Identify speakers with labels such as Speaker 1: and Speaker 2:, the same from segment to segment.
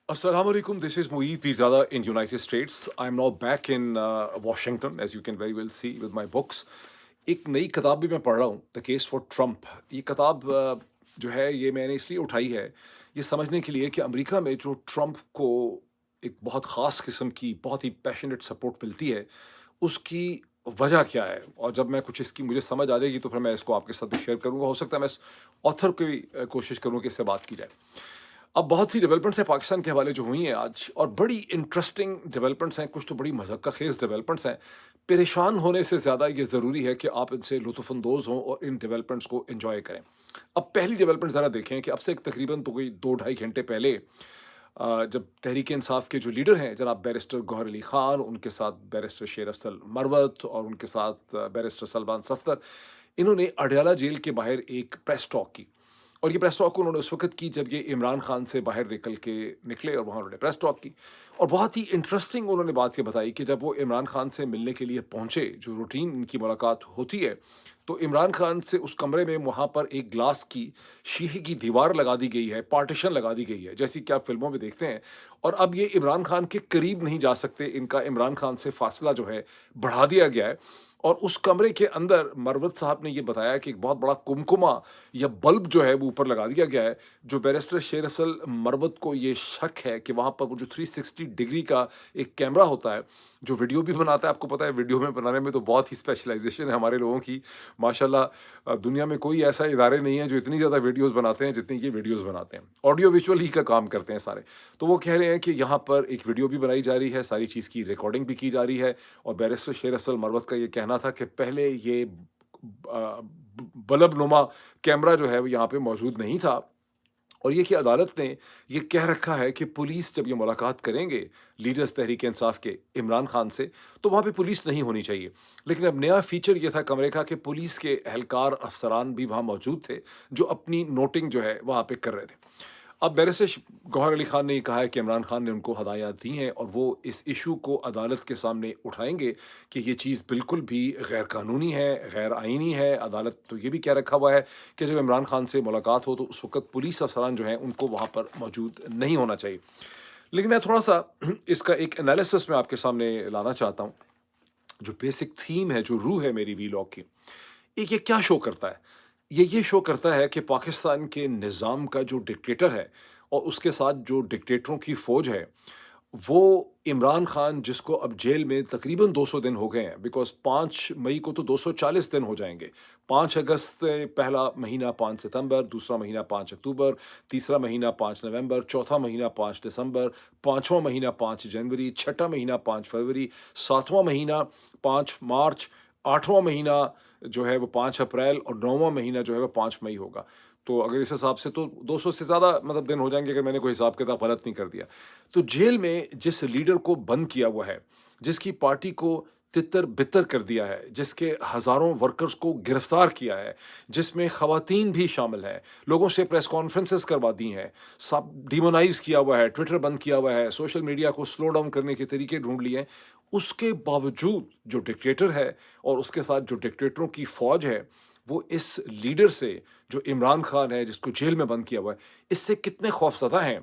Speaker 1: Assalamu alaikum. This is Mueed Pirzada in United States. I'm now back in Washington, as you can very well see with my books. एक नई किताब भी मैं पढ़ रहा हूँ, द केस फॉर ट्रम्प। ये किताब जो है ये मैंने इसलिए उठाई है, ये समझने के लिए कि अमेरिका में जो ट्रम्प को एक बहुत ख़ास किस्म की बहुत ही पैशनेट सपोर्ट मिलती है, उसकी वजह क्या है। और जब मैं कुछ इसकी मुझे समझ आ जाएगी तो फिर मैं इसको आपके साथ भी शेयर करूँगा। हो सकता है मैं इस ऑथर की कोशिश करूँ कि इससे बात की जाए। अब बहुत सी डेवलपमेंट्स हैं पाकिस्तान के हवाले जो हुई हैं आज, और बड़ी इंटरेस्टिंग डेवलपमेंट्स हैं, कुछ तो बड़ी मज़क्का खेज़ डेवलपमेंट्स हैं। परेशान होने से ज़्यादा ये ज़रूरी है कि आप इनसे लुत्फ़अंदोज़ हों और इन डेवलपमेंट्स को एंजॉय करें। अब पहली डेवलपमेंट ज़रा देखें कि अब से एक तकरीबन तो कोई 2 ढाई घंटे पहले जब तहरीक इंसाफ के जो लीडर हैं जनाब बैरिस्टर गौहर अली ख़ान, उनके साथ बैरिस्टर शेर अफजल मरवत और उनके साथ बैरिस्टर सलमान सफ्दर, इन्होंने अडयाला जेल के बाहर एक प्रेस टॉक की। और ये प्रेस टॉक उन्होंने उस वक़्त की जब ये इमरान खान से बाहर निकले और वहाँ उन्होंने प्रेस टॉक की। और बहुत ही इंटरेस्टिंग उन्होंने बात ये बताई कि जब वो इमरान खान से मिलने के लिए पहुँचे, जो रूटीन इनकी मुलाकात होती है, तो इमरान खान से उस कमरे में वहाँ पर एक ग्लास की शीशे की दीवार लगा दी गई है, पार्टीशन लगा दी गई है, जैसी कि आप फ़िल्मों में देखते हैं। और अब ये इमरान खान के करीब नहीं जा सकते, इनका इमरान खान से फ़ासला जो है बढ़ा दिया गया है। और उस कमरे के अंदर मरवत साहब ने ये बताया कि एक बहुत बड़ा कुमकुमा या बल्ब जो है वो ऊपर लगा दिया गया है। जो बैरिस्टर शेर असल मरवत को ये शक है कि वहाँ पर वो जो 360 डिग्री का एक कैमरा होता है, जो वीडियो भी बनाता है। आपको पता है वीडियो में बनाने में तो बहुत ही स्पेशलाइजेशन है हमारे लोगों की, माशाल्लाह। दुनिया में कोई ऐसा इदारे नहीं है जो इतनी ज़्यादा वीडियोस बनाते हैं जितनी ये वीडियोस बनाते हैं। ऑडियो विजुअल ही का काम करते हैं सारे। तो वो कह रहे हैं कि यहाँ पर एक वीडियो भी बनाई जा रही है, सारी चीज़ की रिकॉर्डिंग भी की जा रही है। और बैरिस्टर शेर असल मरवत का ये कहना था कि पहले ये बल्ब नुमा कैमरा जो है वो यहाँ पे मौजूद नहीं था। और ये कि अदालत ने ये कह रखा है कि पुलिस जब ये मुलाकात करेंगे लीडर्स तहरीक इंसाफ के इमरान खान से, तो वहाँ पे पुलिस नहीं होनी चाहिए। लेकिन अब नया फीचर ये था कमरे का कि पुलिस के एहलकार अफसरान भी वहाँ मौजूद थे, जो अपनी नोटिंग जो है वहाँ पे कर रहे थे। अब बैरिस्टर गौहर अली खान ने ये कहा है कि इमरान खान ने उनको हदायत दी हैं और वो इस इशू को अदालत के सामने उठाएंगे कि ये चीज़ बिल्कुल भी गैर कानूनी है, गैर आइनी है। अदालत तो ये भी कह रखा हुआ है कि जब इमरान खान से मुलाकात हो तो उस वक्त पुलिस अफसरान जो हैं उनको वहाँ पर मौजूद नहीं होना चाहिए। लेकिन मैं थोड़ा सा इसका एक एनालिसिस में आपके सामने लाना चाहता हूँ। जो बेसिक थीम है, जो रूह है मेरी वीलॉग की, एक ये क्या शो करता है? ये शो करता है कि पाकिस्तान के निज़ाम का जो डिक्टेटर है और उसके साथ जो डिक्टेटरों की फ़ौज है, वो इमरान खान, जिसको अब जेल में तकरीबन 200 दिन हो गए हैं, बिकॉज़ 5 मई को तो 240 दिन हो जाएँगे। 5 अगस्त से पहला महीना 5 सितंबर, दूसरा महीना 5 अक्टूबर, तीसरा महीना 5 नवंबर, चौथा महीना 5 दिसंबर, पाँचवाँ महीना 5 जनवरी, छठा महीना 5 फरवरी, सातवाँ महीना 5 मार्च, आठवाँ महीना जो है वो 5 अप्रैल और नौवाँ महीना जो है वो 5 मई होगा। तो अगर इस हिसाब से तो 200 से ज़्यादा मतलब दिन हो जाएँगे, अगर मैंने कोई हिसाब-किताब गलत नहीं कर दिया। तो जेल में जिस लीडर को बंद किया हुआ है, जिसकी पार्टी को तितर-बितर कर दिया है, जिसके हज़ारों वर्कर्स को गिरफ्तार किया है, जिसमें ख़वातीन भी शामिल हैं, लोगों से प्रेस कॉन्फ्रेंसेस करवा दी हैं, सब डिमोनाइज़ किया हुआ है, ट्विटर बंद किया हुआ है, सोशल मीडिया को स्लो डाउन करने के तरीके ढूँढ लिए हैं। उसके बावजूद जो डिक्टेटर है और उसके साथ जो डिक्टेटरों की फ़ौज है, वो इस लीडर से, जो इमरान खान है, जिसको जेल में बंद किया हुआ है, इससे कितने खौफ़ज़दा हैं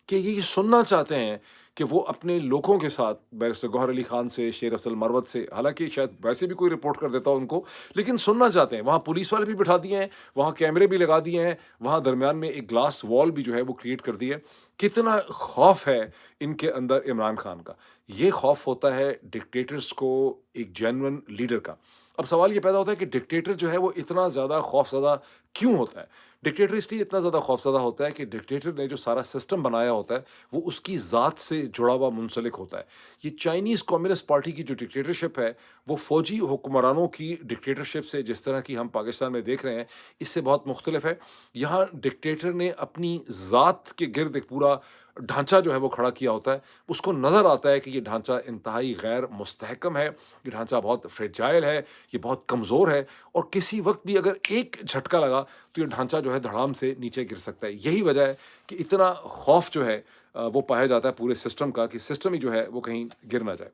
Speaker 1: कि ये सुनना चाहते हैं कि वो अपने लोगों के साथ बैरिस्टर गौहर अली खान से, शेर अफजल मरवत से, हालाँकि शायद वैसे भी कोई रिपोर्ट कर देता उनको, लेकिन सुनना चाहते हैं। वहाँ पुलिस वाले भी बिठा दिए हैं, वहाँ कैमरे भी लगा दिए हैं, वहाँ दरमियान में एक ग्लास वॉल भी जो है वो क्रिएट कर दी है। कितना खौफ है इनके अंदर इमरान खान का। ये खौफ होता है डिक्टेटर्स को एक जेन्युइन लीडर का। अब सवाल ये पैदा होता है कि डिक्टेटर जो है वो इतना ज़्यादा खौफज़दा क्यों होता है? डिक्टेटर इसलिए इतना ज़्यादा खौफज़दा होता है कि डिक्टेटर ने जो सारा सिस्टम बनाया होता है, वो उसकी ज़ात से जुड़ा हुआ मुंसलिक होता है। ये चाइनीज़ कम्युनिस्ट पार्टी की जो डिक्टेटरशिप है, वो फ़ौजी हुक्मरानों की डिक्टेटरशिप से, जिस तरह की हम पाकिस्तान में देख रहे हैं, इससे बहुत मुख्तलिफ है। यहाँ डिक्टेटर ने अपनी ज़ात के गिर्द एक पूरा ढांचा जो है वो खड़ा किया होता है। उसको नज़र आता है कि ये ढांचा इंतहाई गैर मुस्तहकम है, ये ढांचा बहुत फ्रेजाइल है, ये बहुत कमज़ोर है, और किसी वक़्त भी अगर एक झटका लगा तो ये ढांचा जो है धड़ाम से नीचे गिर सकता है। यही वजह है कि इतना खौफ जो है वो पाया जाता है पूरे सिस्टम का, कि सिस्टम ही जो है वो कहीं गिर ना जाए।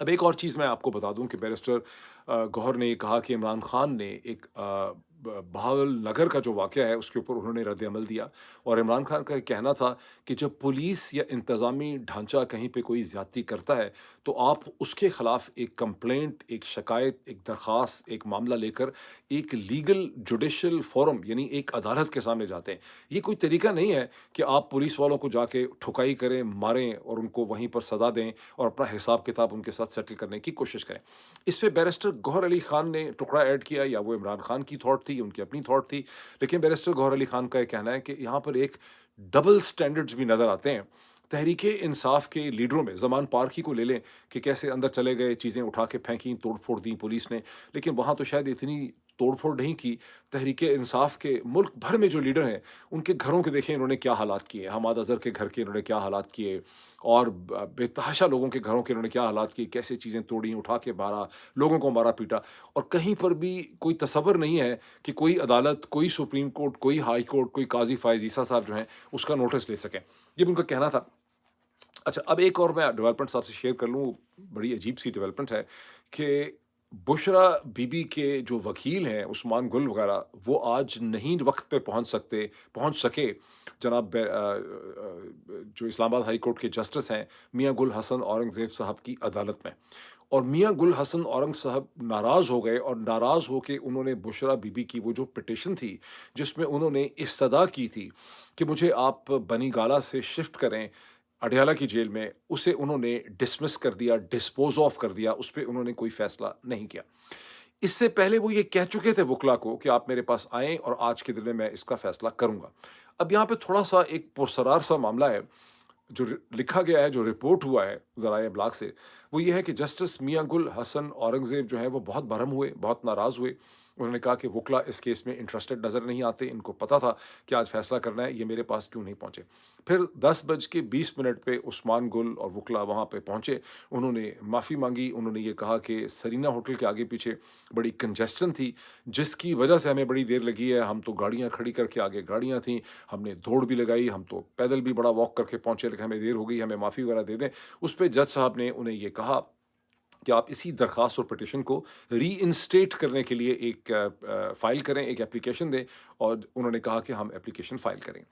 Speaker 1: अब एक और चीज़ मैं आपको बता दूं कि बैरिस्टर गौहर ने ये कहा कि इमरान खान ने एक बहावल नगर का जो वाक़या है उसके ऊपर उन्होंने रद्द अमल दिया। और इमरान खान का ये कहना था कि जब पुलिस या इंतज़ामी ढांचा कहीं पे कोई ज़्यादती करता है, तो आप उसके ख़िलाफ़ एक कंप्लेंट, एक शिकायत, एक दरख़्वास्त, एक मामला लेकर एक लीगल जुडिशियल फ़ोरम यानी एक अदालत के सामने जाते हैं। ये कोई तरीका नहीं है कि आप पुलिस वालों को जाके ठुकाई करें, मारें और उनको वहीं पर सज़ा दें और अपना हिसाब-किताब उनके साथ सेटल करने की कोशिश करें। इस पे बैरिस्टर गौहर अली खान ने टुकड़ा ऐड किया, या वो इमरान खान की थॉट थी, उनकी अपनी थॉट थी। लेकिन बैरिस्टर गौहर अली खान का ये कहना है कि यहाँ पर एक डबल स्टैंडर्ड्स भी नज़र आते हैं। तहरीक-ए-इंसाफ के लीडरों में ज़मान पारखी को ले लें कि कैसे अंदर चले गए, चीज़ें उठा के फेंकी, तोड़-फोड़ दी पुलिस ने। लेकिन वहाँ तो शायद इतनी तोड़-फोड़ नहीं की। तहरीक-ए-इंसाफ के मुल्क भर में जो लीडर हैं, उनके घरों के देखें इन्होंने क्या हालात किए। हमाद अज़हर के घर के इन्होंने क्या हालात किए, और बेतहाशा लोगों के घरों के इन्होंने क्या हालात किए, कैसे चीज़ें तोड़ी, उठा के मारा, लोगों को मारा-पीटा। और कहीं पर भी कोई तसव्वुर नहीं है कि कोई अदालत, कोई सुप्रीम कोर्ट, कोई हाई कोर्ट, कोई काज़ी फ़ायज़ ईसा साहब जो हैं, उसका नोटिस ले सकें। ये भी उनका कहना था। अच्छा, अब एक और मैं डेवलपमेंट आपसे शेयर कर लूँ, बड़ी अजीब-सी डेवलपमेंट है कि बुशरा बीबी के जो वकील हैं, उस्मान गुल वगैरह, वो आज नहीं वक़्त पे पहुँच सके जो इस्लामाबाद हाई कोर्ट के जस्टिस हैं, मियाँ गुल हसन औरंगज़ेब साहब की अदालत में। और मियाँ गुल हसन औरंग साहब नाराज़ हो गए, और नाराज़ होके उन्होंने बुशरा बीबी की वो जो पिटीशन थी, जिसमें उन्होंने इस्तदा की थी कि मुझे आप बनी गाला से शिफ्ट करें अडयाला की जेल में, उसे उन्होंने डिसमिस कर दिया, डिस्पोज़ ऑफ कर दिया, उस पे उन्होंने कोई फ़ैसला नहीं किया। इससे पहले वो ये कह चुके थे वुकला को कि आप मेरे पास आएँ और आज के दिन में मैं इसका फ़ैसला करूँगा। अब यहाँ पे थोड़ा-सा एक पुरसरार सा मामला है, जो लिखा गया है, जो रिपोर्ट हुआ है ज़राए इब्लाग से, वो ये है कि जस्टिस मियाँ गुल हसन औरंगज़ेब जो हैं वो बहुत बरहम हुए, बहुत नाराज़ हुए। उन्होंने कहा कि वुकला इस केस में इंटरेस्टेड नज़र नहीं आते, इनको पता था कि आज फ़ैसला करना है, ये मेरे पास क्यों नहीं पहुँचे। फिर 10:20 पे उस्मान गुल और वुकला वहाँ पे पहुँचे, उन्होंने माफ़ी माँगी, उन्होंने ये कहा कि सरीना होटल के आगे-पीछे बड़ी कंजेस्शन थी, जिसकी वजह से हमें बड़ी देर लगी है, हम तो गाड़ियाँ खड़ी करके, आगे गाड़ियाँ थीं, हमने दौड़ भी लगाई, हम तो पैदल भी बड़ा वॉक करके पहुँचे, लेकिन हमें देर हो गई, हमें माफ़ी वगैरह दे दें। उस पे जज साहब ने उन्हें ये कहा कि आप इसी दरख्वास्त और पिटीशन को रीइंस्टेट करने के लिए एक फ़ाइल करें, एक एप्लीकेशन दें, और उन्होंने कहा कि हम एप्लीकेशन फ़ाइल करेंगे।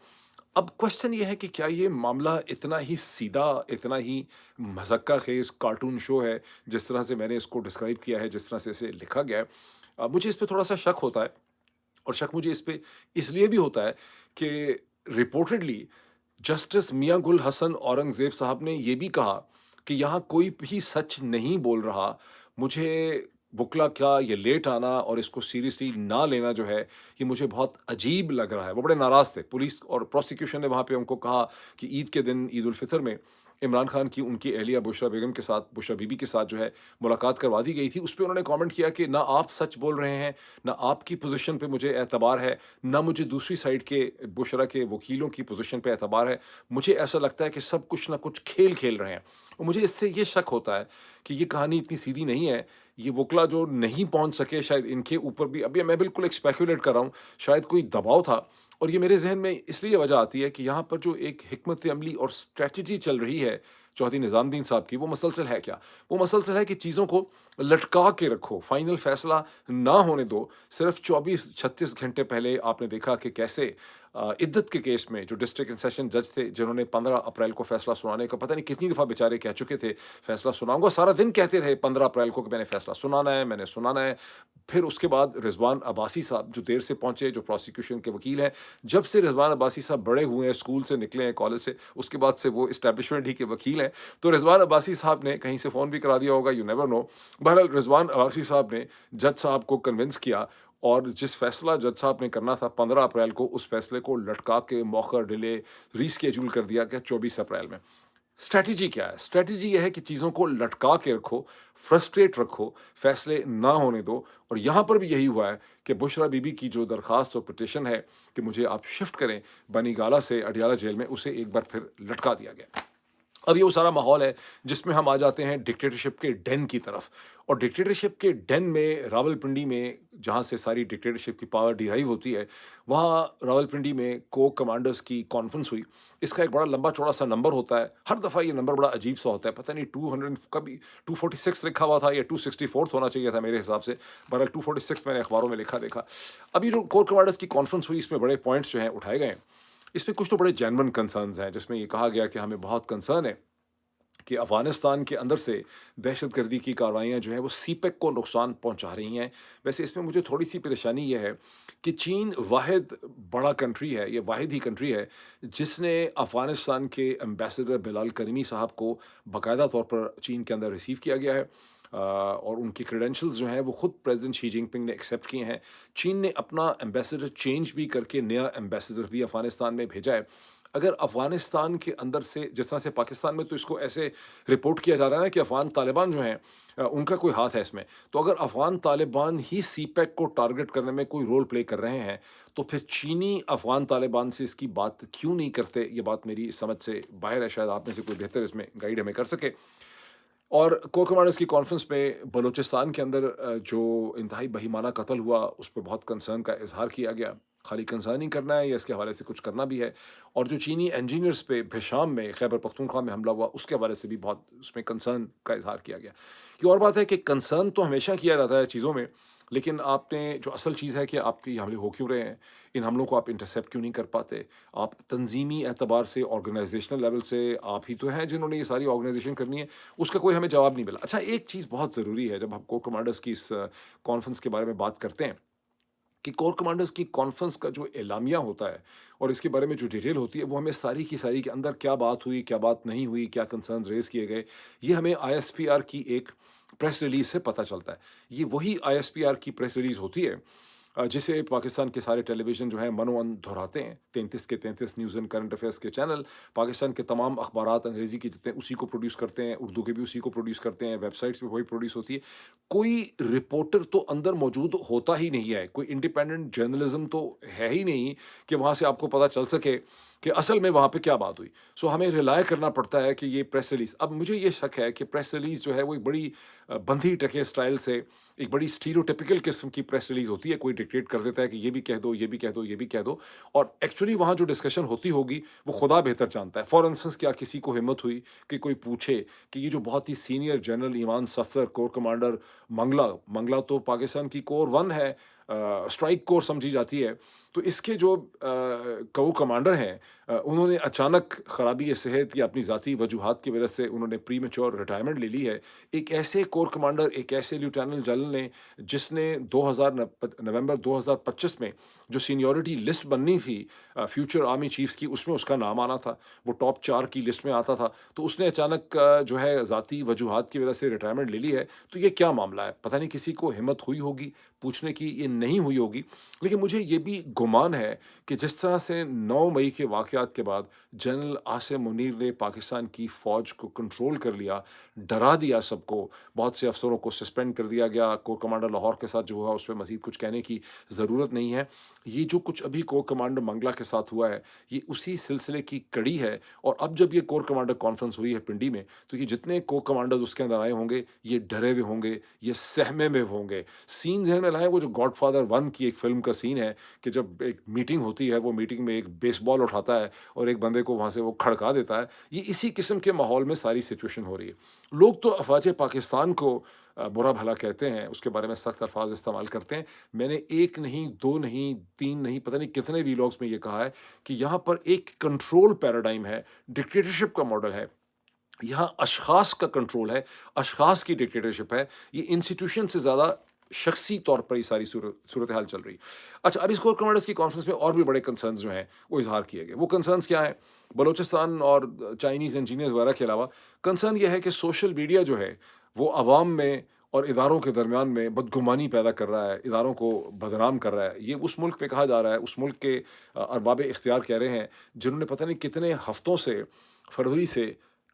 Speaker 1: अब क्वेश्चन ये है कि क्या ये मामला इतना ही सीधा, इतना ही मज़क्का ख़ेज़ कार्टून शो है, जिस तरह से मैंने इसको डिस्क्राइब किया है, जिस तरह से इसे लिखा गया है? मुझे इस पे थोड़ा-सा शक होता है, और शक मुझे इस पे इसलिए भी होता है कि रिपोर्टेडली जस्टिस मियाँ गुल हसन औरंगज़ेब साहब ने ये भी कहा कि यहाँ कोई भी सच नहीं बोल रहा। मुझे वुकला का ये लेट आना और इसको सीरियसली ना लेना जो है, ये मुझे बहुत अजीब लग रहा है। वो बड़े नाराज़ थे। पुलिस और प्रोसिक्यूशन ने वहाँ पे उनको कहा कि ईद के दिन, ईद उल फ़ितर में इमरान खान की उनकी अहलिया बुशरा बेगम के साथ, बुशरा बीबी के साथ जो है मुलाकात करवा दी गई थी। उस पे उन्होंने कमेंट किया कि ना आप सच बोल रहे हैं, ना आपकी पोज़ीशन पे मुझे एतबार है, ना मुझे दूसरी साइड के बुशरा के वकीलों की पोज़ीशन पे एतबार है। मुझे ऐसा लगता है कि सब कुछ ना कुछ खेल खेल रहे हैं। और मुझे इससे ये शक होता है कि ये कहानी इतनी सीधी नहीं है। ये वुकला जो नहीं पहुँच सके, शायद इनके ऊपर भी, अभी मैं बिल्कुल एक स्पेक्युलेट कर रहा हूँ, शायद कोई दबाव था। और ये मेरे ज़हन में इसलिए वजह आती है कि यहाँ पर जो एक हिकमत अमली और स्ट्रैटेजी चल रही है चौधरी निज़ामुद्दीन साहब की, वो मसलसल है क्या? वो मसलसल है कि चीज़ों को लटका के रखो, फाइनल फ़ैसला ना होने दो। सिर्फ़ 24-36 घंटे पहले आपने देखा कि कैसे इद्दत के केस में जो डिस्ट्रिक्ट एंड सेशन जज थे, जिन्होंने 15 अप्रैल को फ़ैसला सुनाने का पता नहीं कितनी दफ़ा बेचारे कह चुके थे, फ़ैसला सुनाऊँगा। सारा दिन कहते रहे 15 अप्रैल को कि मैंने फ़ैसला सुनाना है, मैंने सुनाना है। फिर उसके बाद रिज़वान अब्बासी साहब जो देर से पहुँचे, जो प्रोसिक्यूशन के वकील हैं, जब से रिज़वान अब्बासी साहब बड़े हुए हैं, स्कूल से निकले हैं, कॉलेज से, उसके बाद से वो एस्टेब्लिशमेंट ही के वकील हैं। तो रिज़वान अब्बासी साहब ने कहीं से फ़ोन भी करा दिया होगा, यू नेवर नो। बहरहाल रिज़वान अब्बासी साहब ने जज साहब को कन्विंस किया, और जिस फ़ैसला जज साहब ने करना था 15 अप्रैल को, उस फ़ैसले को लटका के मौखर डिले, रीशेड्यूल कर दिया गया 24 अप्रैल में। स्ट्रैटेजी क्या है? स्ट्रैटेजी ये है कि चीज़ों को लटका के रखो, फ्रस्ट्रेट रखो, फ़ैसले ना होने दो। और यहाँ पर भी यही हुआ है कि बुशरा बीबी की जो दरख़्वास्त और पिटीशन है कि मुझे आप शिफ्ट करें बनी गाला से अडयाला जेल में, उसे एक बार फिर लटका दिया गया। अब ये वो सारा माहौल है जिसमें हम आ जाते हैं डिक्टेटरशिप के डेन की तरफ। और डिक्टेटरशिप के डेन में रावलपिंडी में जहाँ से सारी डिक्टेटरशिप की पावर डिराइव होती है, वहाँ रावलपिंडी में कोर कमांडर्स की कॉन्फ्रेंस हुई। इसका एक बड़ा लंबा चौड़ा सा नंबर होता है, हर दफ़ा ये नंबर बड़ा अजीब सा होता है, पता नहीं 200 कभी 246 लिखा हुआ था या 264 होना चाहिए था मेरे हिसाब से। बहरहाल 246 मैंने अखबारों में लिखा देखा। अब ये जो कोर कमांडर्स की कॉन्फ्रेंस हुई, इसमें बड़े पॉइंट्स जो हैं उठाए गए हैं। इसमें कुछ तो बड़े जेन्युइन कंसर्न्स हैं, जिसमें ये कहा गया कि हमें बहुत कंसर्न है कि अफ़गानिस्तान के अंदर से दहशतगर्दी की कार्रवाइयाँ जो हैं वो सीपेक को नुकसान पहुँचा रही हैं। वैसे इसमें मुझे थोड़ी-सी परेशानी ये है कि चीन वाहिद बड़ा कंट्री है, ये वाहिद ही कंट्री है जिसने अफ़गानिस्तान के एम्बेसडर बिलाल करीमी साहब को बाकायदा तौर पर चीन के अंदर रिसीव किया गया है। और उनकी क्रेडेंशियल्स जो हैं वो खुद प्रेज़िडेंट शी जिनपिंग ने एक्सेप्ट किए हैं। चीन ने अपना एम्बेसडर चेंज भी करके नया एम्बेसडर भी अफ़गानिस्तान में भेजा है। अगर अफ़गानिस्तान के अंदर से जिस तरह से पाकिस्तान में तो इसको ऐसे रिपोर्ट किया जा रहा है ना कि अफ़गान तालिबान जो हैं उनका कोई हाथ है इसमें। तो अगर अफ़गान तालिबान ही सीपेक को टारगेट करने में कोई रोल प्ले कर रहे हैं, तो फिर चीनी अफ़गान तालिबान से इसकी बात क्यों नहीं करते? ये बात मेरी समझ से बाहर है, शायद आप में से कोई बेहतर इसमें गाइड हमें कर सके। और कोर कमांडर्स की कॉन्फ्रेंस में बलूचिस्तान के अंदर जो इंतहाई बहीमाना कत्ल हुआ, उस पे बहुत कंसर्न का इज़हार किया गया। खाली कंसर्न ही करना है या इसके हवाले से कुछ करना भी है। और जो चीनी इंजीनियर्स पे भेशाम में, खैबर पख्तूनख्वा में हमला हुआ, उसके हवाले से भी बहुत उसमें कंसर्न का इज़हार किया गया। ये और बात है कि कंसर्न तो हमेशा किया जाता है चीज़ों में, लेकिन आपने जो असल चीज़ है कि आपके ये हमले हो क्यों रहे हैं? इन हमलों को आप इंटरसेप्ट क्यों नहीं कर पाते? आप तंज़ीमी एतबार से, ऑर्गेनाइज़ेशनल लेवल से आप ही तो हैं जिन्होंने ये सारी ऑर्गेनाइज़ेशन करनी है, उसका कोई हमें जवाब नहीं मिला। अच्छा, एक चीज़ बहुत ज़रूरी है जब हम कोर कमांडर्स की इस कॉन्फ्रेंस के बारे में बात करते हैं कि कोर कमांडर्स की कॉन्फ्रेंस का जो एलामिया होता है और इसके बारे में जो डिटेल होती है, वो हमें सारी की सारी के अंदर क्या बात हुई, क्या बात नहीं हुई, क्या कंसर्न्स रेज़ किए गए, ये हमें आईएसपीआर की एक प्रेस रिलीज़ से पता चलता है। ये वही आईएसपीआर की प्रेस रिलीज़ होती है जिसे पाकिस्तान के सारे टेलीविज़न जो हैं मनोअन दोहराते हैं। 33 के 33 न्यूज़ एंड करंट अफेयर्स के चैनल, पाकिस्तान के तमाम अखबारात अंग्रेज़ी के जितने उसी को प्रोड्यूस करते हैं, उर्दू के भी उसी को प्रोड्यूस करते हैं, वेबसाइट्स पे वही प्रोड्यूस होती है। कोई रिपोर्टर तो अंदर मौजूद होता ही नहीं है, कोई इंडिपेंडेंट जर्नलिज़्म तो है ही नहीं कि वहाँ से आपको पता चल सके कि असल में वहाँ पे क्या बात हुई। सो हमें रिलाय करना पड़ता है कि ये प्रेस रिलीज़, अब मुझे ये शक है कि प्रेस रिलीज़ जो है वो एक बड़ी बंधी टके स्टाइल से एक बड़ी स्टीरियोटिपिकल किस्म की प्रेस रिलीज़ होती है। कोई डिक्टेट कर देता है कि ये भी कह दो, ये भी कह दो, ये भी कह दो, और एक्चुअली वहाँ जो डिस्कशन होती होगी वो खुदा बेहतर जानता है। फॉर इंस्टेंस, क्या किसी को हिम्मत हुई कि कोई पूछे कि ये जो बहुत ही सीनियर जनरल ईमान सफदर, कोर कमांडर मंगला, मंगला तो पाकिस्तान की कोर 1 है, स्ट्राइक कोर समझी जाती है। तो इसके जो कोर कमांडर हैं, उन्होंने अचानक खराबी सेहत या अपनी ज़ाती वजूहात की वजह से उन्होंने प्रीमेच्योर रिटायरमेंट ले ली है। एक ऐसे कोर कमांडर, एक ऐसे लेफ्टिनेंट जनरल ने जिसने 2000 नवंबर 2025 में जो सीनियॉरिटी लिस्ट बननी थी फ्यूचर आर्मी चीफ्स की, उसमें उसका नाम आना था, वो टॉप 4 की लिस्ट में आता था। तो उसने अचानक जो है ज़ाती वजूहात की वजह से रिटायरमेंट ले ली है। तो ये क्या मामला है? पता नहीं किसी को हिम्मत हुई होगी पूछने की, ये नहीं हुई होगी। लेकिन मुझे ये भी गुमान है कि जिस तरह से 9 मई के वाक़यात के बाद जनरल आसिम मुनीर ने पाकिस्तान की फ़ौज को कंट्रोल कर लिया, डरा दिया सबको, बहुत से अफ़सरों को सस्पेंड कर दिया गया, कोर कमांडर लाहौर के साथ जो हुआ उस पे मज़ीद कुछ कहने की ज़रूरत नहीं है। ये जो कुछ अभी कोर कमांडर मंगला के साथ हुआ है, ये उसी सिलसिले की कड़ी है। और अब जब ये कोर कमांडर कॉन्फ्रेंस हुई है पिंडी में, तो ये जितने कोर कमांडर्स उसके अंदर आए होंगे, ये डरे हुए होंगे, ये सहमे में होंगे। सीन ज़हन में लाएँ, वो जो गॉडफ़ादर 1 की एक फ़िल्म का सीन है कि जब एक मीटिंग होती है, वो मीटिंग में एक बेसबॉल उठाता है और एक बंदे को वहाँ से वो खड़का देता है। ये इसी किस्म के माहौल में सारी सिचुएशन हो रही है। लोग तो अफ़वाज पाकिस्तान को बुरा-भला कहते हैं, उसके बारे में सख्त अल्फ़ाज़ इस्तेमाल करते हैं। मैंने 1 नहीं, 2 नहीं, 3 नहीं, पता नहीं कितने वीलॉग्स में ये कहा है कि यहाँ पर एक कंट्रोल पैराडाइम है, डिक्टेटरशिप का मॉडल है। यहाँ अशख़ास का कंट्रोल है, अशख़ास की डिक्टेटरशिप है। ये इंस्टीट्यूशन से ज़्यादा शख़्सी तौर पर ये सारी सूरत हाल चल रही है। अच्छा, अब इस कोर कमांडर्स की कॉन्फ्रेंस में और भी बड़े कंसर्न्स जो हैं, वो इज़हार किए गए। वो कंसर्न्स क्या हैं? बलूचिस्तान और चाइनीज़ इंजीनियर्स वगैरह के अलावा कंसर्न ये है कि सोशल मीडिया जो है, वो अवाम में और इदारों के दरमियान में बदगुमानी पैदा कर रहा है, इदारों को बदनाम कर रहा है। ये उस मुल्क में कहा जा रहा है, उस मुल्क के अरबाब इख्तियार कह रहे हैं, जिन्होंने पता नहीं कितने हफ़्तों से, फरवरी से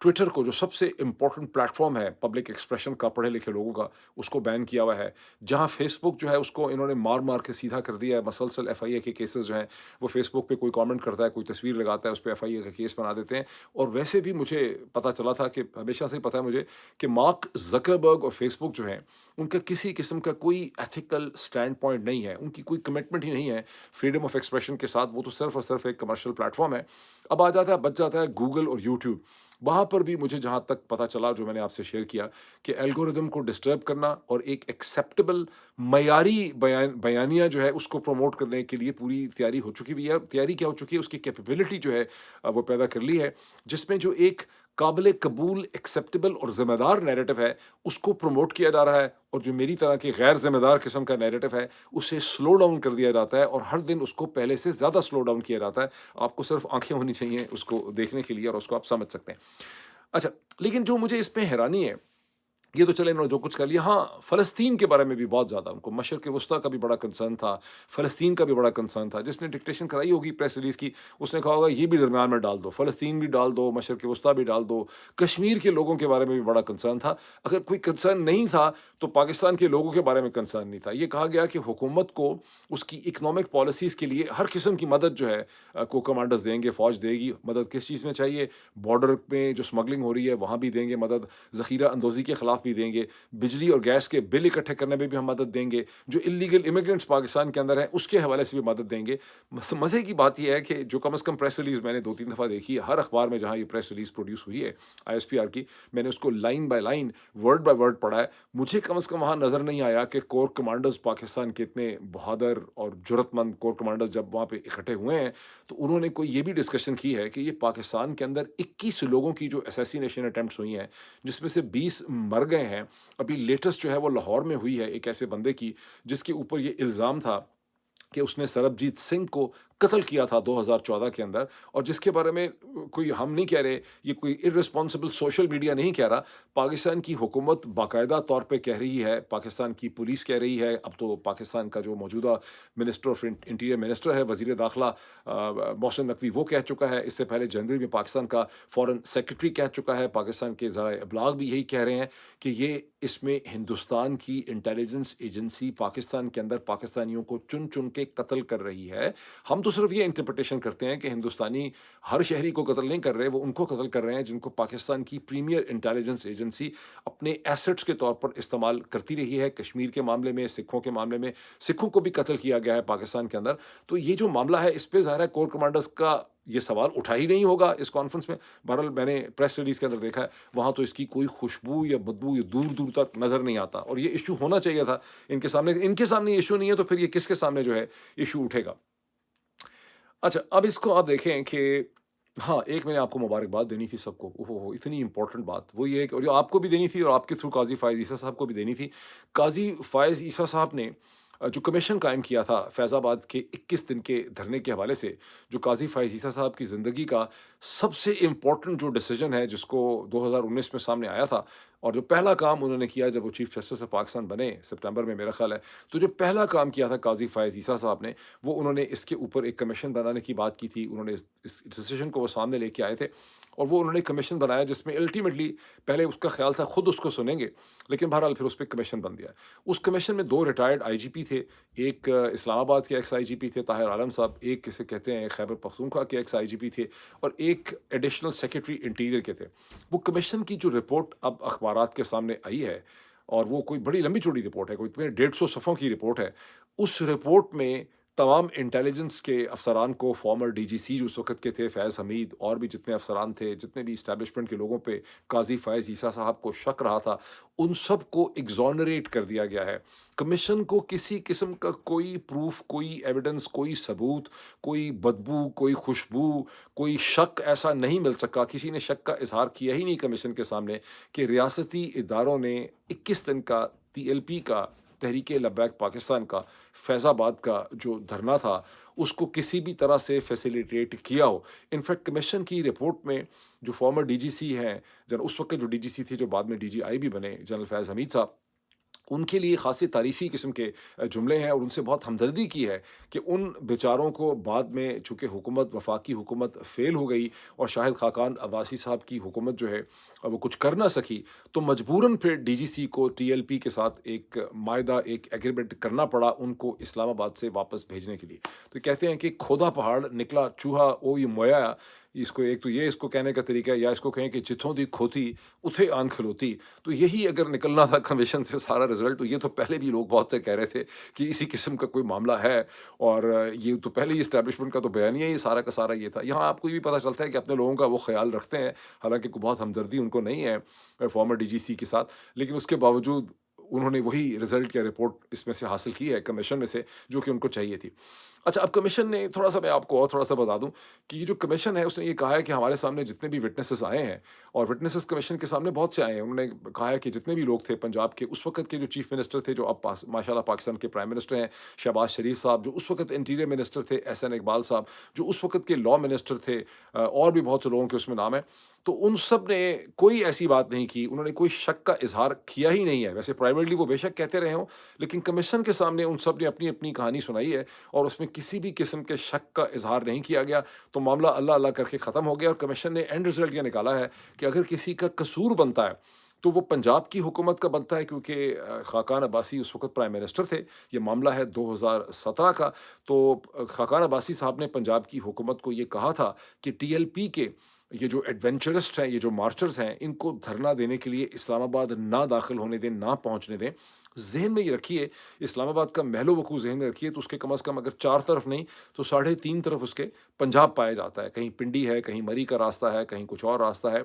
Speaker 1: ट्विटर को, जो सबसे इम्पोर्टेंट प्लेटफ़ॉर्म है पब्लिक एक्सप्रेशन का पढ़े लिखे लोगों का, उसको बैन किया हुआ है। जहाँ फ़ेसबुक जो है उसको इन्होंने मार-मार के सीधा कर दिया है। मसलसल एफआईए के केसेज़ जो हैं, वो फ़ेसबुक पे कोई कमेंट करता है, कोई तस्वीर लगाता है, उस पे एफआईए का केस बना देते हैं। और वैसे भी मुझे पता चला था कि हमेशा से ही पता है मुझे कि मार्क ज़करबर्ग और फ़ेसबुक जो हैं, उनका किसी किस्म का कोई एथिकल स्टैंड पॉइंट नहीं है। उनकी कोई कमिटमेंट ही नहीं है फ्रीडम ऑफ एक्सप्रेशन के साथ। वो तो सिर्फ़ और सिर्फ़ एक कमर्शियल प्लेटफ़ॉर्म है। अब आ जाता है बच जाता है गूगल और यूट्यूब। वहाँ पर भी मुझे जहाँ तक पता चला, जो मैंने आपसे शेयर किया, कि एल्गोरिदम को डिस्टर्ब करना और एक एक्सेप्टेबल मयारी बयानिया जो है उसको प्रमोट करने के लिए पूरी तैयारी हो चुकी हुई है। तैयारी क्या हो चुकी है, उसकी कैपेबिलिटी जो है वो पैदा कर ली है, जिसमें जो एक काबिल कबूल, एक्सेप्टेबल और ज़िम्मेदार नैरेटिव है, उसको प्रमोट किया जा रहा है, और जो मेरी तरह के गैर ज़िम्मेदार किस्म का नैरेटिव है, उसे स्लो डाउन कर दिया जाता है, और हर दिन उसको पहले से ज़्यादा स्लो डाउन किया जाता है। आपको सिर्फ़ आँखें होनी चाहिए उसको देखने के लिए, और उसको आप समझ सकते हैं। अच्छा, लेकिन जो मुझे इसमें हैरानी है, ये तो चले इन्होंने जो कुछ कर लिया। हाँ, फ़लस्तीन के बारे में भी बहुत ज़्यादा उनको मशरिक़-ए-वुस्ता का भी बड़ा कंसर्न था, फ़लस्तीन का भी बड़ा कंसर्न था। जिसने डिक्टेशन कराई होगी प्रेस रिलीज़ की, उसने कहा होगा ये भी दरमियान में डाल दो, फ़लस्तीन भी डाल दो, मशरिक़-ए-वुस्ता भी डाल दो। कश्मीर के लोगों के बारे में भी बड़ा कंसर्न था। अगर कोई कंसर्न नहीं था, तो पाकिस्तान के लोगों के बारे में कंसर्न नहीं था। ये कहा गया कि हुकूमत को उसकी इकोनॉमिक पॉलिसीज़ के लिए हर किस्म की मदद जो है को कमांडर्स देंगे, फ़ौज देगी। मदद किस चीज़ में चाहिए? बॉर्डर में जो स्मगलिंग हो रही है, वहाँ भी देंगे मदद, ज़ख़ीरा अंदोज़ी के खिलाफ भी देंगे, बिजली और गैस के बिल इकट्ठे करने में भी हम मदद देंगे, जो इल्लीगल इमिग्रेंट्स पाकिस्तान के अंदर हैं, उसके हवाले से भी मदद देंगे। मज़े की बात ये है कि जो कम से कम प्रेस रिलीज़ मैंने 2-3 दफ़ा देखी है, हर अखबार में जहाँ ये प्रेस रिलीज़ प्रोड्यूस हुई है, आईएसपीआर की, मैंने उसको line by line, word by word पढ़ा है। मुझे कम से कम वहाँ नज़र नहीं आया कि कोर कमांडर्स पाकिस्तान के इतने बहादुर और जुर्रतमंद कोर कमांडर्स जब वहाँ पे इकट्ठे हुए हैं, तो उन्होंने कोई ये भी डिस्कशन की है कि ये पाकिस्तान के अंदर 21 लोगों की जो असैसिनेशन अटेम्प्ट्स हुई हैं, जिसमें से 20 मर गए हैं। अभी लेटेस्ट जो है वो लाहौर में हुई है एक ऐसे बंदे की, जिसके ऊपर ये इल्ज़ाम था कि उसने सरबजीत सिंह को कत्ल किया था 2014 के अंदर, और जिसके बारे में कोई हम नहीं कह रहे, ये कोई इर्रेस्पॉन्सिबल सोशल मीडिया नहीं कह रहा, पाकिस्तान की हुकूमत बाकायदा तौर पे कह रही है, पाकिस्तान की पुलिस कह रही है, अब तो पाकिस्तान का जो मौजूदा मिनिस्टर ऑफ इंटीरियर मिनिस्टर है, वज़ीर दाखिला मोहसिन नकवी, वो कह चुका है। इससे पहले जनवरी में पाकिस्तान का फॉरेन सेक्रेटरी कह चुका है। पाकिस्तान के ज़राए इब्लाग भी यही कह रहे हैं कि ये इसमें हिंदुस्तान की इंटेलिजेंस एजेंसी पाकिस्तान के अंदर पाकिस्तानियों को चुन-चुन के कत्ल कर रही है। हम तो सिर्फ ये इंटरप्रिटेशन करते हैं कि हिंदुस्तानी हर शहरी को कत्ल नहीं कर रहे, वो उनको कत्ल कर रहे हैं जिनको पाकिस्तान की प्रीमियर इंटेलिजेंस एजेंसी अपने एसेट्स के तौर पर इस्तेमाल करती रही है। कश्मीर के मामले में, सिखों के मामले में, सिखों को भी कत्ल किया गया है पाकिस्तान के अंदर। तो ये जो मामला है, इस पे ज़ाहिर है कोर कमांडर्स का ये सवाल उठा ही नहीं होगा इस कॉन्फ्रेंस में। बहरहाल मैंने प्रेस रिलीज़ के अंदर देखा है, वहाँ तो इसकी कोई खुशबू या बदबू ये दूर-दूर तक नज़र नहीं आता, और ये इश्यू होना चाहिए था इनके सामने ये इश्यू नहीं है, तो फिर ये किसके सामने जो है इश्यू उठेगा? अच्छा, अब इसको आप देखें कि हाँ, एक मैंने आपको मुबारकबाद देनी थी सबको। ओहो हो! इतनी इम्पोर्टेंट बात, वो ये है कि और जो आपको भी देनी थी और आपके थ्रू काज़ी फ़ायज़ ईसा साहब को भी देनी थी। काज़ी फ़ायज़ ईसा साहब ने जो कमीशन कायम किया था फैज़ाबाद के 21 दिन के धरने के हवाले से, जो काज़ी फ़ायज़ ईसा साहब की ज़िंदगी का सबसे इम्पोर्टेंट जो डिसीज़न है, जिसको 2019 में सामने आया था, और जो पहला काम उन्होंने किया जब वो चीफ़ जस्टिस ऑफ़ पाकिस्तान बने सितंबर में मेरा ख़्याल है, तो जो पहला काम किया था काज़ी फ़ायज़ ईसा साहब ने, वो उन्होंने इसके ऊपर एक कमीशन बनाने की बात की थी। उन्होंने इस डिसीज़न को वो सामने लेके आए थे, और वो उन्होंने कमीशन बनाया जिसमें अल्टीमेटली पहले उसका ख़्याल था खुद उसको सुनेंगे, लेकिन बहरहाल फिर उस पे कमीशन बन दिया। उस कमीशन में 2 रिटायर्ड आईजीपी थे, एक इस्लामाबाद के एक्स आईजीपी थे ताहिर आलम साहब, एक किसे कहते हैं खैबर पख्तूनख्वा के एक्स आईजीपी थे, और एक एडिशनल सेक्रेटरी इंटीरियर के थे। वो कमीशन की जो रिपोर्ट अब अखबारात के सामने आई है, और वो कोई बड़ी लंबी-चौड़ी रिपोर्ट है, कोई 150 सफ़ों की रिपोर्ट है। उस रिपोर्ट में तमाम इंटेलिजेंस के अफ़सरान को, फॉर्मर डीजीसी जो उस वक़्त के थे फ़ैज़ हमीद, और भी जितने अफ़सरान थे, जितने भी एस्टेब्लिशमेंट के लोगों पे काज़ी फ़ायज़ ईसा साहब को शक रहा था, उन सब को एक्सोनरेट कर दिया गया है। कमीशन को किसी किस्म का कोई प्रूफ़, कोई एविडेंस, कोई सबूत, कोई बदबू, कोई खुशबू, कोई शक ऐसा नहीं मिल सका। किसी ने शक का इज़हार किया ही नहीं कमीशन के सामने कि रियासती इदारों ने 21 दिन का टीएलपी का, तहरीके लब्बैक पाकिस्तान का, फैज़ाबाद का जो धरना था, उसको किसी भी तरह से फैसिलिटेट किया हो। इनफैक्ट कमीशन की रिपोर्ट में जो फॉर्मर डीजीसी हैं, जन उस वक़्त जो डीजीसी थे, जो बाद में डीजीआई भी बने, जनरल फ़ैज़ हमीद साहब, ان کے لیے خاصی تعریفی قسم کے جملے ہیں اور ان سے بہت ہمدردی کی ہے کہ ان بیچاروں کو بعد میں چونکہ حکومت وفاقی حکومت فیل ہو گئی اور شاہد خاقان عباسی صاحب کی حکومت جو ہے وہ کچھ کر نہ سکی، تو مجبوراً پھر ڈی جی سی کو ٹی ایل پی کے ساتھ ایک معاہدہ ایک ایگریمنٹ کرنا پڑا ان کو اسلام آباد سے واپس بھیجنے کے لیے۔ تو کہتے ہیں کہ کھودا پہاڑ نکلا چوہا او یہ مویا، اس کو ایک تو یہ اس کو کہنے کا طریقہ ہے، یا اس کو کہیں کہ جتھوں دی کھوتی اتھے آن کھلوتی۔ تو یہی اگر نکلنا تھا کمیشن سے سارا رزلٹ، تو یہ تو پہلے بھی لوگ بہت سے کہہ رہے تھے کہ اسی قسم کا کوئی معاملہ ہے، اور یہ تو پہلے ہی اسٹیبلشمنٹ کا تو بیانیہ ہی سارا کا سارا یہ تھا۔ یہاں آپ کو یہ بھی پتہ چلتا ہے کہ اپنے لوگوں کا وہ خیال رکھتے ہیں، حالانکہ کوئی بہت ہمدردی ان کو نہیں ہے فارمر ڈی جی سی کے ساتھ، لیکن اس کے باوجود انہوں نے وہی رزلٹ یا رپورٹ اس میں سے حاصل کی ہے کمیشن میں سے، جو کہ ان کو چاہیے تھی۔ اچھا، اب کمیشن نے تھوڑا سا، میں آپ کو اور تھوڑا سا بتا دوں کہ یہ جو کمیشن ہے اس نے یہ کہا ہے کہ ہمارے سامنے جتنے بھی وٹنسز آئے ہیں، اور وٹنسز کمیشن کے سامنے بہت سے آئے ہیں، انہوں نے کہا ہے کہ جتنے بھی لوگ تھے پنجاب کے اس وقت کے جو چیف منسٹر تھے، جو اب ماشاء اللہ پاکستان کے پرائم منسٹر ہیں، شہباز شریف صاحب، جو اس وقت انٹیریئر منسٹر تھے احسن اقبال صاحب، جو اس وقت کے لاء منسٹر تھے، اور بھی بہت سے لوگوں کے اس میں نام ہے، تو ان سب نے کوئی ایسی بات نہیں کی، انہوں نے کوئی شک کا اظہار کیا ہی نہیں ہے۔ ویسے پرائیویٹلی وہ بے شک کہتے رہے ہوں، لیکن کمیشن کے سامنے ان سب نے اپنی اپنی کہانی سنائی ہے، اور اس میں کسی بھی قسم کے شک کا اظہار نہیں کیا گیا۔ تو معاملہ اللہ اللہ کر کے ختم ہو گیا، اور کمیشن نے اینڈ رزلٹ یہ نکالا ہے کہ اگر کسی کا قصور بنتا ہے تو وہ پنجاب کی حکومت کا بنتا ہے، کیونکہ خاقان عباسی اس وقت پرائم منسٹر تھے۔ یہ معاملہ ہے 2017 کا۔ تو خاقان عباسی صاحب نے پنجاب کی حکومت کو یہ کہا تھا کہ ٹی ایل پی کے یہ جو ایڈونچرسٹ ہیں، یہ جو مارچرز ہیں، ان کو دھرنا دینے کے لیے اسلام آباد نہ داخل ہونے دیں، نہ پہنچنے دیں۔ ذہن میں یہ رکھیے، اسلام آباد کا محل و وقوع ذہن میں رکھیے، تو اس کے کم از کم اگر 4 طرف نہیں تو 3.5 طرف اس کے پنجاب پایا جاتا ہے۔ کہیں پنڈی ہے، کہیں مری کا راستہ ہے، کہیں کچھ اور راستہ ہے۔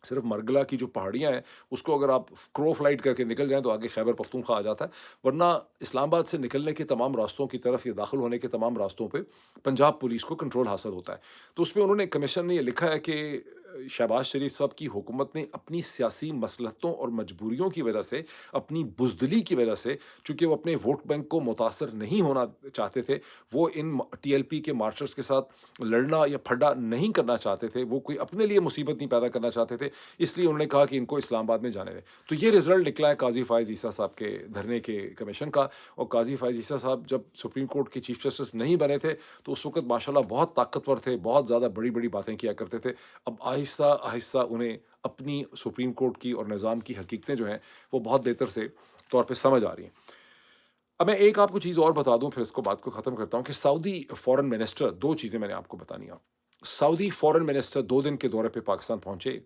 Speaker 1: صرف مرگلا کی جو پہاڑیاں ہیں اس کو اگر آپ کرو فلائٹ کر کے نکل جائیں تو آگے خیبر پختونخوا آ جاتا ہے، ورنہ اسلام آباد سے نکلنے کے تمام راستوں کی طرف یا داخل ہونے کے تمام راستوں پہ پنجاب پولیس کو کنٹرول حاصل ہوتا ہے۔ تو اس میں انہوں نے، کمیشن نے یہ لکھا ہے کہ شہباز شریف صاحب کی حکومت نے اپنی سیاسی مصلحتوں اور مجبوریوں کی وجہ سے، اپنی بزدلی کی وجہ سے، چونکہ وہ اپنے ووٹ بینک کو متاثر نہیں ہونا چاہتے تھے، وہ ان ٹی ایل پی کے مارچرز کے ساتھ لڑنا یا پھڈا نہیں کرنا چاہتے تھے، وہ کوئی اپنے لیے مصیبت نہیں پیدا کرنا چاہتے تھے، اس لیے انہوں نے کہا کہ ان کو اسلام آباد میں جانے دیں۔ تو یہ رزلٹ نکلا ہے قاضی فائز عیسیٰ صاحب کے دھرنے کے کمیشن کا، اور قاضی فائز عیسیٰ صاحب جب سپریم کورٹ کے چیف جسٹس نہیں بنے تھے تو اس وقت ماشاءاللہ بہت طاقتور تھے، بہت زیادہ بڑی بڑی باتیں کیا کرتے تھے۔ اب آہستہ آہستہ انہیں اپنی سپریم کورٹ کی اور نظام کی حقیقتیں جو ہیں وہ بہت بہتر سے طور پہ سمجھ آ رہی ہیں۔ اب میں ایک آپ کو چیز اور بتا دوں، پھر اس کو بات کو ختم کرتا ہوں، کہ سعودی فورن منسٹر، 2 چیزیں میں نے آپ کو بتانی ہیں۔ سعودی فورن منسٹر 2 دن کے دورے پہ پاکستان پہنچے،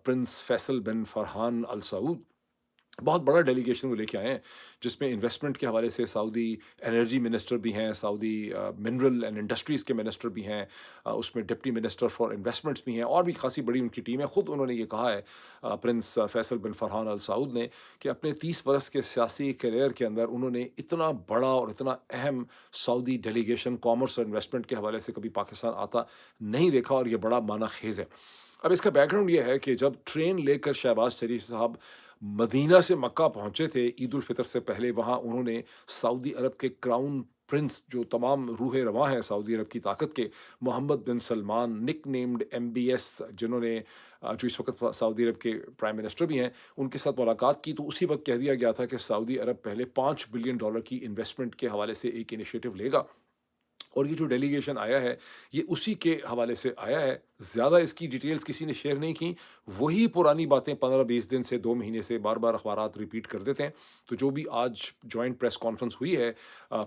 Speaker 1: پرنس فیصل بن فرحان ال سعود، بہت بڑا ڈیلیگیشن وہ لے کے آئے ہیں، جس میں انویسٹمنٹ کے حوالے سے سعودی انرجی منسٹر بھی ہیں، سعودی منرل اینڈ انڈسٹریز کے منسٹر بھی ہیں، اس میں ڈپٹی منسٹر فار انویسٹمنٹس بھی ہیں، اور بھی خاصی بڑی ان کی ٹیم ہے۔ خود انہوں نے یہ کہا ہے، پرنس فیصل بن فرحان ال سعود نے، کہ اپنے 30 برس کے سیاسی کیریئر کے اندر انہوں نے اتنا بڑا اور اتنا اہم سعودی ڈیلیگیشن کامرس اور انویسٹمنٹ کے حوالے سے کبھی پاکستان آتا نہیں دیکھا، اور یہ بڑا معنی خیز ہے۔ اب اس کا بیک گراؤنڈ یہ ہے کہ جب ٹرین لے کر شہباز شریف صاحب مدینہ سے مکہ پہنچے تھے عید الفطر سے پہلے، وہاں انہوں نے سعودی عرب کے کراؤن پرنس، جو تمام روح رواں ہیں سعودی عرب کی طاقت کے، محمد بن سلمان نک نیمڈ ایم بی ایس، جنہوں نے جو اس وقت سعودی عرب کے پرائم منسٹر بھی ہیں، ان کے ساتھ ملاقات کی۔ تو اسی وقت کہہ دیا گیا تھا کہ سعودی عرب پہلے $5 بلین کی انویسٹمنٹ کے حوالے سے ایک انیشیٹو لے گا، اور یہ جو ڈیلیگیشن آیا ہے یہ اسی کے حوالے سے آیا ہے۔ زیادہ اس کی ڈیٹیلز کسی نے شیئر نہیں کی، وہی پرانی باتیں 15-20 دن سے 2 مہینے سے بار بار اخبارات ریپیٹ کر دیتے ہیں۔ تو جو بھی آج جوائنٹ پریس کانفرنس ہوئی ہے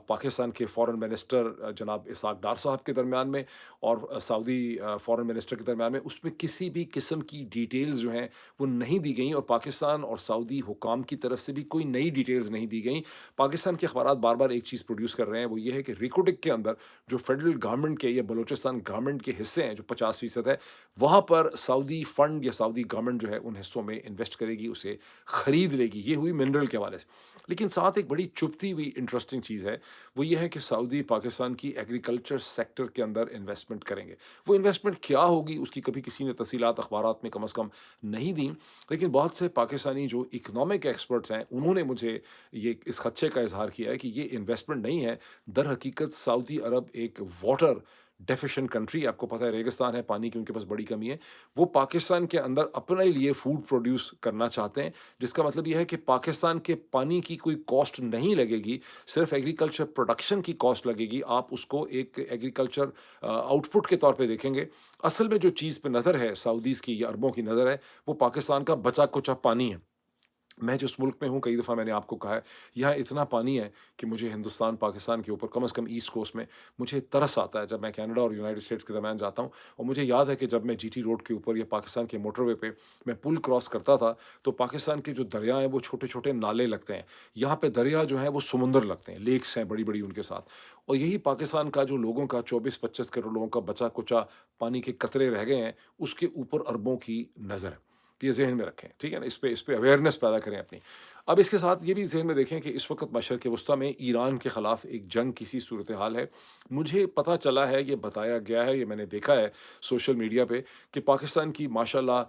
Speaker 1: پاکستان کے فورن منسٹر جناب اسحاق ڈار صاحب کے درمیان میں اور سعودی فورن منسٹر کے درمیان میں، اس میں کسی بھی قسم کی ڈیٹیلز جو ہیں وہ نہیں دی گئیں، اور پاکستان اور سعودی حکام کی طرف سے بھی کوئی نئی ڈیٹیلز نہیں دی گئیں۔ پاکستان کے اخبارات بار بار ایک چیز پروڈیوس کر رہے ہیں، وہ یہ ہے کہ ریکوڈک کے اندر جو فیڈرل گورنمنٹ کے یا بلوچستان گورنمنٹ کے حصے ہیں جو 50% ہے، وہاں پر سعودی فنڈ یا سعودی گورنمنٹ جو ہے ان حصوں میں انویسٹ کرے گی، اسے خرید لے گی۔ یہ ہوئی منرل کے حوالے سے۔ لیکن ساتھ ایک بڑی چپتی ہوئی انٹرسٹنگ چیز ہے، وہ یہ ہے کہ سعودی پاکستان کی ایگریکلچر سیکٹر کے اندر انویسٹمنٹ کریں گے۔ وہ انویسٹمنٹ کیا ہوگی اس کی کبھی کسی نے تفصیلات اخبارات میں کم از کم نہیں دیں، لیکن بہت سے پاکستانی جو اکنامک ایکسپرٹس ہیں انہوں نے مجھے یہ اس خدشے کا اظہار کیا ہے کہ یہ انویسٹمنٹ نہیں ہے، در حقیقت سعودی عرب ایک واٹر डेफिशिएंट कंट्री, आपको पता है रेगिस्तान है, पानी की उनके पास बड़ी कमी है। वो पाकिस्तान के अंदर अपने लिए फूड प्रोड्यूस करना चाहते हैं, जिसका मतलब ये है कि पाकिस्तान के पानी की कोई कॉस्ट नहीं लगेगी, सिर्फ़ एग्रीकल्चर प्रोडक्शन की कॉस्ट लगेगी। आप उसको एक एग्रीकल्चर आउटपुट के तौर पे देखेंगे। असल में जो चीज़ पे नज़र है सऊदीज़ की या अरबों की नज़र है, वो पाकिस्तान का बचा-कुचा पानी है। मैं जिस मुल्क में हूँ, कई दफ़ा मैंने आपको कहा है, यहाँ इतना पानी है कि मुझे हिंदुस्तान, पाकिस्तान के ऊपर कम से कम ईस्ट कोस्ट में मुझे तरस आता है जब मैं कनाडा और यूनाइटेड स्टेट्स के दरमियान जाता हूँ। और मुझे याद है कि जब मैं जीटी रोड के ऊपर या पाकिस्तान के मोटरवे पे मैं पुल क्रॉस करता था, तो पाकिस्तान के जो दरिया हैं, वो छोटे-छोटे नाले लगते हैं। यहाँ पे दरिया जो हैं, वो समुंदर लगते हैं, लेक्स हैं बड़ी-बड़ी उनके साथ। और यही पाकिस्तान का जो लोगों का 24-25 करोड़ लोगों का बचा-कुचा पानी के कतरे रह गए हैं, उसके ऊपर अरबों की नज़र है। ये ज़हन में रखें, ठीक है ना? इस पे अवेयरनेस पैदा करें अपनी। अब इसके साथ ये भी ज़हन में देखें कि इस वक़्त मशरिक़ वस्ता में ईरान के ख़िलाफ़ एक जंग की सी सूरत-ए-हाल है। मुझे पता चला है, ये बताया गया है, ये मैंने देखा है सोशल मीडिया पे कि पाकिस्तान की माशाअल्लाह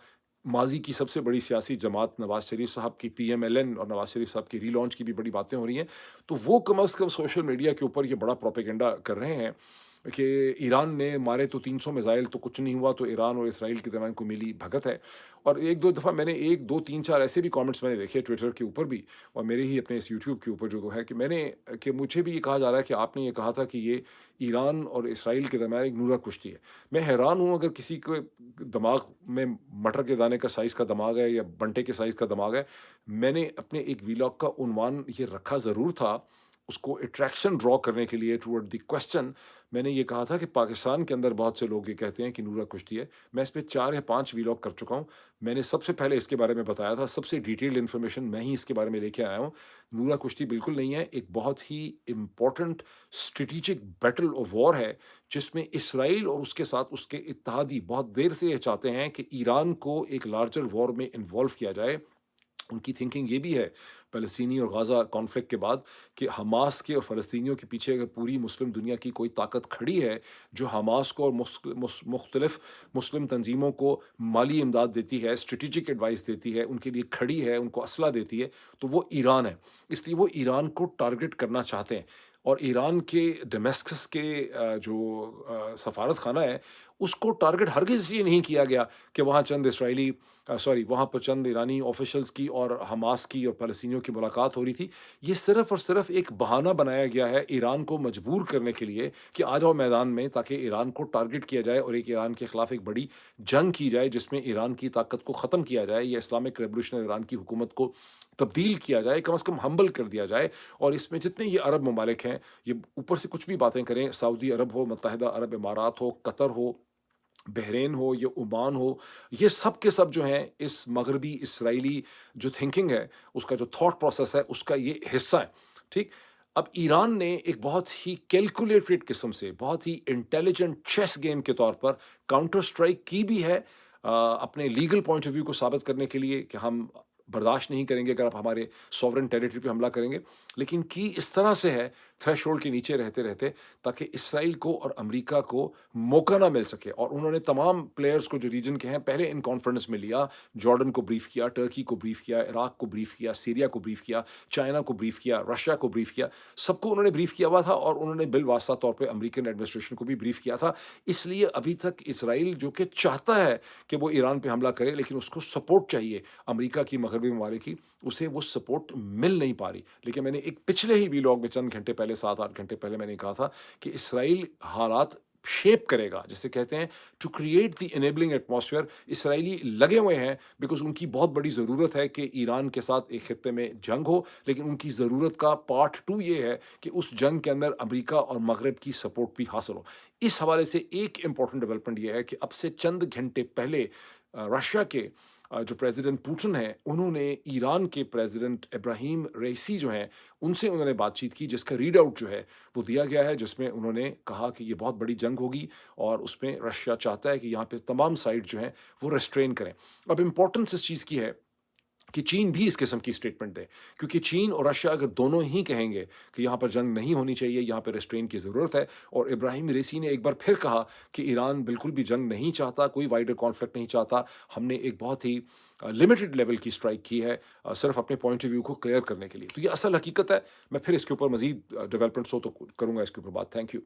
Speaker 1: माज़ी की सबसे बड़ी सियासी जमात नवाज़ शरीफ साहब की पीएमएलएन और नवाज़ शरीफ साहब की रीलॉन्च की भी बड़ी बातें हो रही हैं। तो वो कम से कम सोशल मीडिया के ऊपर ये बड़ा प्रोपेगेंडा कर रहे हैं कि ईरान ने मारे तो 300 मिसाइल तो कुछ नहीं हुआ, तो ईरान और इसराइल के दरमियान कोई मिली भगत है। और 1-2 दफ़ा मैंने 1, 2, 3, 4 ऐसे भी कमेंट्स मैंने देखे ट्विटर के ऊपर भी और मेरे ही अपने इस यूट्यूब के ऊपर जो है कि मुझे भी ये कहा जा रहा है कि आपने ये कहा था कि ये ईरान और इसराइल के दरमियान एक नूरा कुश्ती है। मैं हैरान हूँ, अगर किसी के दिमाग में मटर के दाने का साइज़ का दिमाग है या बंटे के साइज़ का दिमाग है। मैंने अपने एक व्लॉग का उन्वान ये रखा ज़रूर था, उसको अट्रैक्शन ड्रॉ करने के लिए टुवर्ड द क्वेश्चन। मैंने ये कहा था कि पाकिस्तान के अंदर बहुत से लोग ये कहते हैं कि नूरा कुश्ती है। मैं इस पे 4 या 5 व्लॉग कर चुका हूँ। मैंने सबसे पहले इसके बारे में बताया था, सबसे डिटेल्ड इन्फॉर्मेशन मैं ही इसके बारे में लेके आया हूँ। नूरा कुश्ती बिल्कुल नहीं है, एक बहुत ही important strategic battle of war है, जिसमें इसराइल और उसके साथ उसके इत्तेहादी बहुत देर से ये चाहते हैं कि ईरान को एक लार्जर वॉर में इन्वॉल्व किया जाए। उनकी थिंकिंग ये भी है, फ़लस्तीनी और गाज़ा कॉन्फ्लिक्ट के बाद, कि हमास के और फ़लस्तीनियों के पीछे अगर पूरी मुस्लिम दुनिया की कोई ताकत खड़ी है, जो हमास को और मुख्तलिफ़ मुस्लिम तंज़ीमों को माली इमदाद देती है, स्ट्रैटेजिक एडवाइस देती है, उनके लिए खड़ी है, उनको असला देती है, तो वो ईरान है। इसलिए वो ईरान को टारगेट करना चाहते हैं। और ईरान के दमेस्कस के सफ़ारत खाना है, उसको टारगेट हरगिज़ इसलिए नहीं किया गया कि वहाँ चंद वहाँ पर चंद ईरानी ऑफ़िशियल्स की और हमास की और फ़लस्तीनियों की मुलाकात हो रही थी। ये सिर्फ़ और सिर्फ़ एक बहाना बनाया गया है ईरान को मजबूर करने के लिए कि आ जाओ मैदान में, ताकि ईरान को टारगेट किया जाए और एक ईरान के ख़िलाफ़ एक बड़ी जंग की जाए, जिसमें ईरान की ताकत को ख़त्म किया जाए, या इस्लामिक रिवॉल्यूशनरी ईरान की हुकूमत को तब्दील किया जाए, कम से कम हम्बल कर दिया जाए। और इसमें जितने ये अरब ममालिक हैं, ये ऊपर से कुछ भी बातें करें, सऊदी अरब हो, मुत्तहिदा अरब इमारात हो, कतर हो, बहरीन हो या ओमान हो, ये सब के सब जो हैं इस मगरबी इसराइली जो थिंकिंग है, उसका जो थॉट प्रोसेस है, उसका ये हिस्सा है, ठीक? अब ईरान ने एक बहुत ही कैलकुलेटेड किस्म से, बहुत ही इंटेलिजेंट चेस गेम के तौर पर काउंटर स्ट्राइक की भी है, अपने लीगल पॉइंट ऑफ व्यू को साबित करने के लिए कि हम बर्दाश्त नहीं करेंगे अगर आप हमारे सॉवरेन टेरिटरी पे हमला करेंगे। लेकिन की इस तरह से है, थ्रेशोल्ड के नीचे रहते-रहते, ताकि इसराइल को और अमेरिका को मौका ना मिल सके। और उन्होंने तमाम प्लेयर्स को जो रीजन के हैं पहले इन कॉन्फ्रेंस में लिया। जॉर्डन को ब्रीफ किया, टर्की को ब्रीफ किया, इराक को ब्रीफ किया, सीरिया को ब्रीफ किया, चाइना को ब्रीफ किया, रशिया को ब्रीफ किया। सबको उन्होंने ब्रीफ किया हुआ था और उन्होंने बिलवास्ता तौर पे अमेरिकन एडमिनिस्ट्रेशन को भी ब्रीफ किया था। इसलिए अभी तक इसराइल जो कि चाहता है कि वो ईरान पे हमला करे, लेकिन उसको सपोर्ट चाहिए अमेरिका की, मगरबी ममालिक की, उसे वो सपोर्ट मिल नहीं पा रही। लेकिन मैंने एक पिछले ही व्लॉग में चंद घंटे पहले, 7-8 घंटे पहले मैंने कहा था कि इसराइल हालात शेप करेगा, जिसे कहते हैं to create the enabling atmosphere. इसराइली लगे हुए हैं, बिकॉज़ उनकी बहुत बड़ी ज़रूरत है कि ईरान के साथ एक खित्ते में जंग हो, लेकिन उनकी ज़रूरत का पार्ट 2 ये है कि उस जंग के अंदर अमेरिका और मगरब की सपोर्ट भी हासिल हो। इस हवाले से एक इम्पोर्टेंट डेवलपमेंट ये है कि अब से चंद घंटे पहले रशिया के जो प्रेसिडेंट पुतिन हैं, उन्होंने ईरान के प्रेसिडेंट इब्राहिम रईसी जो हैं, उनसे उन्होंने बातचीत की, जिसका रीड आउट जो है, वो दिया गया है, जिसमें उन्होंने कहा कि ये बहुत बड़ी जंग होगी और उसमें रशिया चाहता है कि यहाँ पे तमाम साइड जो हैं, वो रिस्ट्रेन करें। अब इम्पोर्टेंस इस चीज़ की है कि चीन भी इस किस्म की स्टेटमेंट दे, क्योंकि चीन और रशिया अगर दोनों ही कहेंगे कि यहाँ पर जंग नहीं होनी चाहिए, यहाँ पे रिस्ट्रेन की ज़रूरत है, और इब्राहिम रेसी ने एक बार फिर कहा कि ईरान बिल्कुल भी जंग नहीं चाहता, कोई वाइडर कॉन्फ्लिक्ट नहीं चाहता, हमने एक बहुत ही लिमिटेड लेवल की स्ट्राइक की है, सिर्फ अपने पॉइंट ऑफ व्यू को क्लियर करने के लिए। तो ये असल हकीकत है। मैं फिर इसके ऊपर मज़ीद डेवलपमेंट्स हो तो करूँगा इसके ऊपर बात। Thank you.